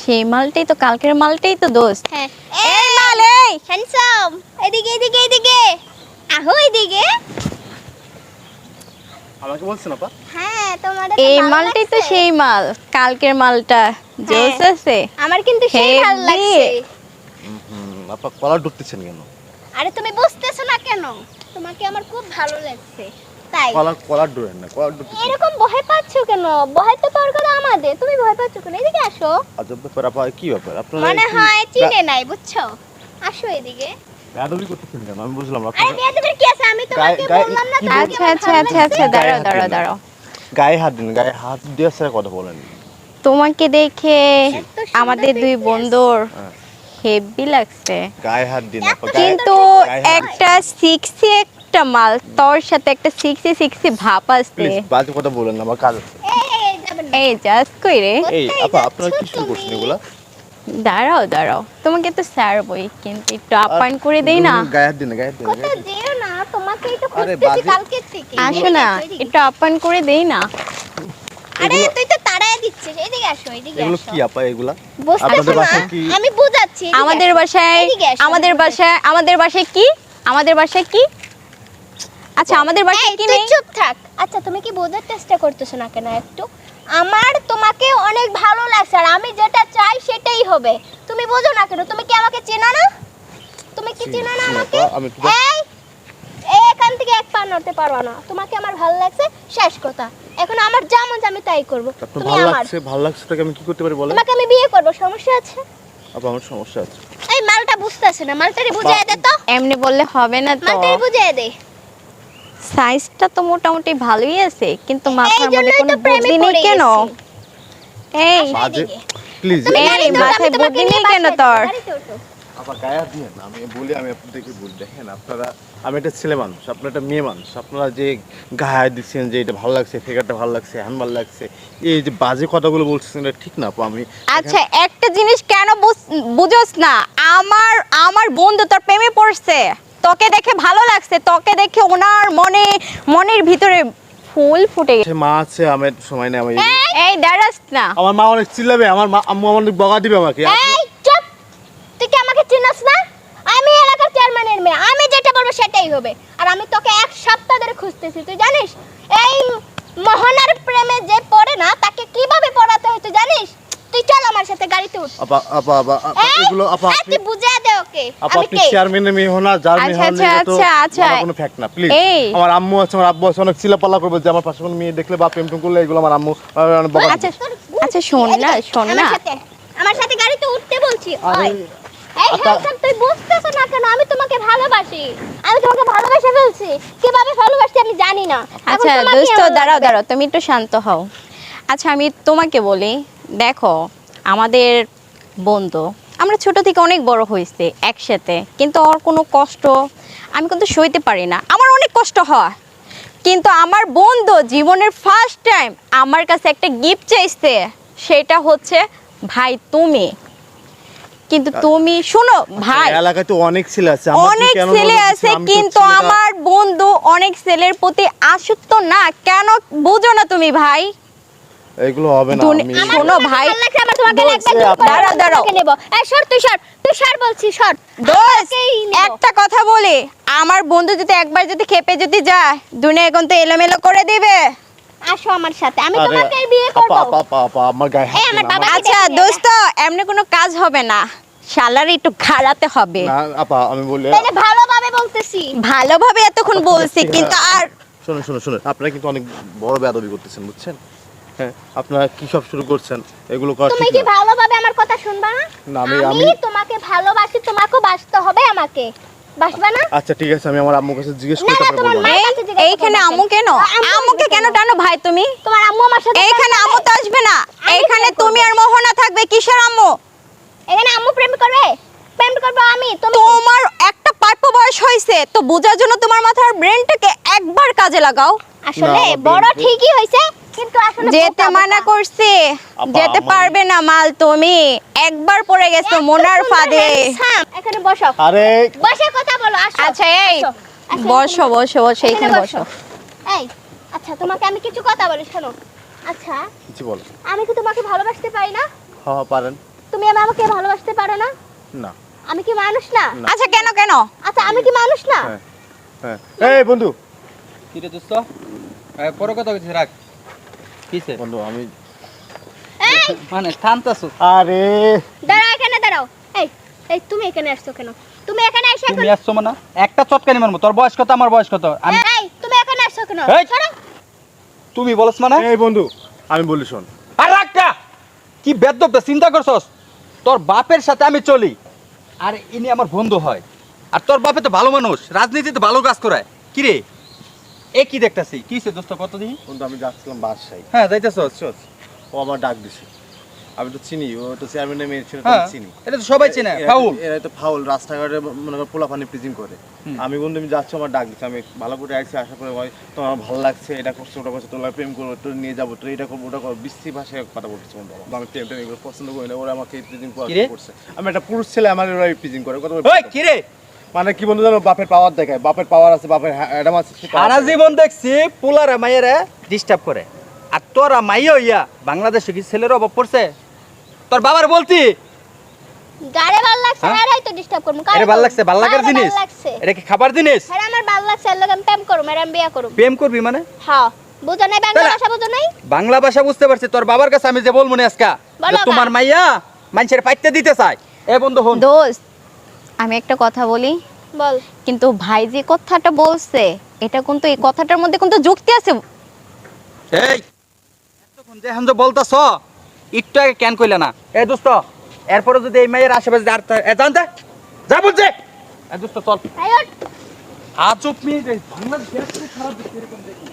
সেই মালটাই তো, কালকের মালটাই তো দোস্ত। হ্যাঁ এই মাল, এই হ্যান্ডসাম, এদিকে এদিকে এদিকে আহো এদিকে। আমাকে বলছেন আপা? হ্যাঁ তোমার এই মালটাই তো সেই মাল, কালকের মালটা জোস আছে। আমার কিন্তু সেই ভালো Heavy। লাগছে। আপা কলার ঢুকতেছেন কেন? আরে তুমি বুঝতেছো না কেন? তোমাকে আমার খুব ভালো লাগছে তাই। কলার ঢুকেন না, কলার ঢুকতেছেন। এরকম ভয় পাচ্ছো কেন? ভয় তো পাওয়ার কথা আমাদের, তুমি ভয় পাচ্ছো কেন? এদিকে আসো। আজব ব্যাপার আপা, কি ব্যাপার আপনারা? মনে হয় চিনে নাই, বুঝছো? আসো এদিকে। বেয়াদবি করতেছেন কেন? আমি বুঝলাম না আরে বেয়াদবির কি আছে? আমি তোমাকে বললাম না তোমাকে আচ্ছা আমার আচ্ছা ভালো আচ্ছা আচ্ছা, লাগছে? দাঁড়াও দাঁড়াও দাঁড়াও। গায়ে হাত দিন, গায়ে হাত দিয়ে স্যার কথা বলেন। তোমাকে দেখে এত সুন্দর আমাদের দুই দেখতে বন্ধুর হ্যাঁ। হেভি লাগছে, গায়ে হাত দিন আপা, গায়ে কিন্তু গায়ে হাত দিন। একটা সিক্সি একটা মাল, তোর সাথে একটা সিক্সি সিক্সি ভাব আছে। প্লিজ বাজে কথা বলেন না, আমার কাজ আছে। এই যাবেন না। এই জাস্ট কই রে, এই আপা আপনারা কি শুরু করছেন এগুলা? দাঁড়াও দাঁড়াও, তোমাকে তো স্যার বই, কিন্তু একটু আপ্যায়ন করে দেই না। গায়ে হাত দিন, গায়ে হাত দিন, গায়ে কোথাও হাত দিন। যেও না, তোমাকেই তো আরে খুঁজতেছি বাজে- কালকে থেকে। আসো না, এদিকে, একটু আপ্যায়ন করে দেই না। আরে তুই তো তাড়ায় দিচ্ছিস, এদিকে আসো, এদিকে এগুলো আসো। কি আপা এগুলা? বুঝতেছো আপনাদের না? বাসায় কি? আমি বুঝাচ্ছি, এদিকে আমাদের আসো। বাসায়, এদিকে আসো, আমাদের আমি বুঝাচ্ছি। বাসায়, আমাদের বাসায় কি, আমাদের বাসায় কি, আচ্ছা আমাদের বাসায় এই, কি তুই নেই? চুপ থাক। আচ্ছা তুমি কি বোঝার চেষ্টা করতেছো না কেন একটু? আমার তোমাকে অনেক ভালো লাগছে, আর আমি যেটা চাই সেটাই হবে। তুমি বোঝো না কেন? তুমি কি আমাকে চেনো না? তুমি কি চেনো না চিনি আমাকে? আপা, আমি তো- এই এখান থেকে এক পা নড়তে পারবা না। তোমাকে আমার ভালো লাগছে, শেষ কথা। এখন আমার যা মন চায় আমি তাই করব। আপনার তুমি ভালো আমার, লাগছে, ভালো লাগছে তাকে আমি কি করতে পারি বলেন? তোমাকে আমি বিয়ে করব, সমস্যা আছে? আপা আমার সমস্যা আছে। এই মালটা বুঝতেছে না, মালটারে বুঝিয়ে দে তো। এমনি বললে হবে না তো, মালটারে বুঝিয়ে দে। সাইজটা তো মোটামুটি ভালোই আছে, কিন্তু এই মাথার মধ্যে জন্যই কোনো তো প্রেমে বুদ্ধি নেই পড়ে কেন? গেছি। এই বাজে এদিকে। প্লিজ। তুমি এই, গাড়িতে ওঠো, মাথায় আমি তোমাকে বুদ্ধি নিয়ে নেই কেন বাসায় তোর? যাবো, গাড়িতে ওঠো। আপা গায়ে হাত দিয়েন না, আমি বলি, আমি আপনাদেরকে বলি, দেখেন আপনারা, আমি একটা ছেলে মানুষ, আপনারা একটা মেয়ে মানুষ, আপনারা যে গায়ে হাত দিচ্ছেন যে এটা ভালো লাগছে, ফিগারটা ভালো লাগছে, হ্যান ভালো লাগছে, এই যে বাজে কথাগুলো বলছেন এটা ঠিক না আপা। আমি আচ্ছা একটা জিনিস কেন বুঝোস না, আমার আমার বন্ধু তোর প্রেমে পড়ছে, তোকে দেখে ভালো লাগছে, তোকে দেখে ওনার মনের ভিতরে ফুল ফুটে গেছে। সে মা আছে, আমার সময় নেই, আমি এই দাঁড়াস না, আমার মা অনেক চিল্লাবে, আমার মা আম্মু আমার অনেক বকা দিবে আমাকে। এই চুপ! তুই কি আমাকে চিনিস না? আমি এলাকার চেয়ারম্যানের মেয়ে, আমি যেটা বলবো সেটাই হবে। আর আমি তোকে এক সপ্তাহ ধরে খুঁজতেছি, তুই জানিস? এই মোহনার প্রেমে যে পড়ে না, তাকে কিভাবে পড়াতে হয় তুই জানিস? তুই চল আমার সাথে গাড়িতে উঠ। আপা আপা আপা আপা, এই, এগুলো আপা এই, আপনি, তুই বুঝিয়ে দে ওকে আপা আমি আপনি কে। চেয়ারম্যানের মেয়ে হন না, যার মেয়ে হন আচ্ছা, না, এটা তো আচ্ছা, আচ্ছা। আমার কোনো ফ্যাক্ট না, প্লিজ। এই। আমার আম্মু আছে, আমার আব্বু আছে, অনেক চিল্লাপাল্লা করবে যে আমার পাশে কোনো মেয়ে দেখলে বা প্রেম টেম করলে, এগুলো আমার আম্মু অনেক বকা দিবে। আচ্ছা আচ্ছা শোন না, এদিকে, শোন না, আমার সাথে গাড়িতে উঠতে বলছি। আরে, ওই, এই হ্যান্ডসাম, তুই বুঝতেছ না কেন? আমি তোমাকে ভালোবাসি, আমি তোমাকে ভালোবেসে ফেলছি। কিভাবে ভালোবাসি আমি জানি না। এখন আচ্ছা তোমাকেই দোস্ত আমার দাঁড়াও লাগবে। দাঁড়াও, তুমি একটু শান্ত হও। আচ্ছা আমি তোমাকে বলি, দেখো আমাদের বন্ধু, আমরা ছোট থেকে অনেক বড় হয়েছে একসাথে, কিন্তু ওর কোনো কষ্ট আমি কিন্তু সইতে পারি না, আমার অনেক কষ্ট হয়। কিন্তু আমার বন্ধু জীবনের ফার্স্ট টাইম আমার কাছে একটা গিফট চাইছে, সেটা হচ্ছে ভাই তুমি। কিন্তু তুমি শোনো ভাই, এলাকায় তো অনেক ছেলে আছে, আমরা কি অনেক কেন ছেলে বলবো? আছে, আমি তো কিন্তু ছেলেটা- আমার বন্ধু অনেক ছেলের প্রতি আসক্ত না কেন, বুঝো না তুমি ভাই? এগুলো হবে না। দুনি- আমি আমার শোনো ভাই, ভালো লাগছে, আমার তোমাকে বলছি, লাগবে, আপনি- দাঁড়াও, দাঁড়াও। নেব। এই সর, তুই সর, তুই সর বলছি, সর। দোস্ত আমাকেই নিবো। একটা কথা বলি, আমার বন্ধু যদি একবার যদি খেপে যদি যায়, দুনিয়া এখন তো এলোমেলো করে দিবে। আসো আমার সাথে, আমি আরে, তোমাকে বিয়ে আপা করব। আপা আপা আপা, আমার গায়ে হাত এই, আমার দিন, বাবা- আচ্ছা দেখে নে, দোস্ত, এমনি কোনো কাজ হবে না, শালার একটু খাড়াতে হবে। না আপা, আমি বলি, তাহলে ভালোভাবে বলতেছি। ভালোভাবে এতক্ষণ বলছি, কিন্তু আর শুনুন শুনুন শুনুন, আপনারা কিন্তু অনেক বড় বেয়াদবি করতেছেন, বুঝছেন? হ্যাঁ, আপনারা কি সব শুরু করছেন, এগুলো করা তুমি ঠিক কি না। ভালোভাবে আমার কথা শুনবা না? না, আমি আমি- তোমাকে ভালোবাসি, তোমাকেও বাসতে হবে আমাকে। বাসবা না? আচ্ছা ঠিক আছে, আমি আমার আম্মুর কাছে জিজ্ঞেস না, করে না, তারপরে তোমার বলবো। মা- এই কাছে জিজ্ঞাসা এইখানে করবেন আম্মু কেন, আম্মু আম্মুকে কেন টানো ভাই তুমি? তোমার আম্মু আমার সাথে এইখানে প্রেম আম্মু করবে? তো আসবে না, আমি এইখানে প্রেম তুমি করবো। আর মোহনা থাকবে, কিসের আম্মু? এখানে আম্মু প্রেম করবে? প্রেম করবো আমি, তুমি? তোমার একটা প্রাপ্য বয়স হয়েছে তো, বোঝার জন্য তোমার মাথার ব্রেনটাকে একবার কাজে লাগাও। আসলে না, বড় প্রেম- ঠিকই হয়েছে, কিন্তু আসলে যেতে বোকা মানা বোকা। করছি, আপা, যেতে আমার- পারবে না মাল, তুমি একবার পড়ে গেছো এত মোনার সুন্দর ফাঁদে। handsome। এখানে বসো, আরে বসে কথা বলো, আসো। আচ্ছা এই আসো, আসো, বসো বসো বসো, এখানে এইখানে বসো। এই, আচ্ছা তোমাকে আমি কিছু কথা বলি, শোনো। আচ্ছা, কিছু বলো। আমি কি তোমাকে ভালোবাসতে পারি না? হ্যাঁ পারেন। আমাকে ভালোবাসতে পারো না? না। আমি কি মানুষ না? না। আচ্ছা কেন কেন? আচ্ছা আমি কি মানুষ না? হ্যাঁ হ্যাঁ এই বন্ধু কি রে দোস্ত পরে কথা কইছিস রাখ কিসে বন্ধু আমি এই মানে থামতাছো আরে দাঁড়াও, এখানে দাঁড়াও। এই এই তুমি এখানে আসছো কেন? তুমি এখানে এসে তুমি আসছো মানে একটা চটকানি মারবো তোর বয়স কত আমার বয়স কত আমি এই তুমি এখানে আসছো কেন? এই! সরো। তুমি বলছ মানে এই বন্ধু আমি বলি শোন আর রাখটা কি বেদ্যপটা চিন্তা করছস তোর বাপের সাথে আমি চলি আর ইনি আমার বন্ধু হয় আর তোর বাপে তো ভালো মানুষ রাজনীতিতে ভালো কাজ করে কি রে এ কি দেখতাছি কি হইছে দোস্ত কত দিন বন্ধু আমি যাচ্ছিলাম বাসায় হ্যাঁ যাইতেছস বুঝছস? ও আমার ডাক দিছে আমি তো চিনি ও তো চেয়ারম্যানের মেয়ে ছিল হ্যাঁ চিনি এটা তো সবাই চেনে ফাউল এরা তো ফাউল রাস্তাঘাটে মনে করো পোলাপানি প্রিজিং করে আমি বন্ধু আমি যাচ্ছি আমার ডাক দিচ্ছে আমি ভালো করে আসছি আশা করে ভাই তোমার ভালো লাগছে এটা করছে ওটা করছে তোমরা প্রেম করো তোর নিয়ে যাবো তো এটা করবো ওটা করবো বিশ্রী ভাষায় কথা বলছে বন্ধু আমি প্রেম টেম এগুলো পছন্দ করি না ওরা আমাকে প্রিজিং কি রে? করছে আমি একটা পুরুষ ছেলে আমার ওরা প্রিজিং করে কত ওই কি রে মানে কি বন্ধু জানো বাপের পাওয়ার দেখায় বাপের পাওয়ার আছে বাপের অ্যাডাম আছে সে power সারা দেখায়। জীবন দেখছি পোলারে মাইয়ারে ডিস্টার্ব করে আর তোরা মাইয়া হইয়া বাংলাদেশে কি ছেলের অভাব পড়ছে তোর বাবার বলতি গাড়ে ভাল লাগছে, হ্যাঁ? এরাই তো ডিস্টার্ব করব। আরে ভাল লাগছে ভাল লাগার জিনিস ভাল লাগছে। এটা কি খাবার জিনিস আরে আমার ভাল লাগছে, এর লগে আমি প্রেম করব, এর আমি বিয়া করব। প্রেম করবি মানে হ্যাঁ, বুঝো নাই বাংলা তাহলে- ভাষা বুঝো নাই? বাংলা ভাষা বুঝতে পারছি তোর বাবার কাছে আমি যে বলবো না আজকা বলো যে তোমার বা। মাইয়া মানুষের পাইতে দিতে চায় এ বন্ধু হন দোস্ত আমি একটা কথা বলি, বল। কিন্তু ভাই যে কথাটা বলছে এটা কিন্তু এই কথাটার মধ্যে কিন্তু যুক্তি আছে। এই এতক্ষণ যে হান যে বলতাছ একটু আগে কেন কইলা না এ দোস্ত এরপরে যদি এই মাইয়ের আশেপাশে আর জানতে যা বলছে এ দোস্ত চল এই ওঠ। আজব মেয়ে রে বাংলাদেশ এত খারাপ দেখতে এরকম দেখি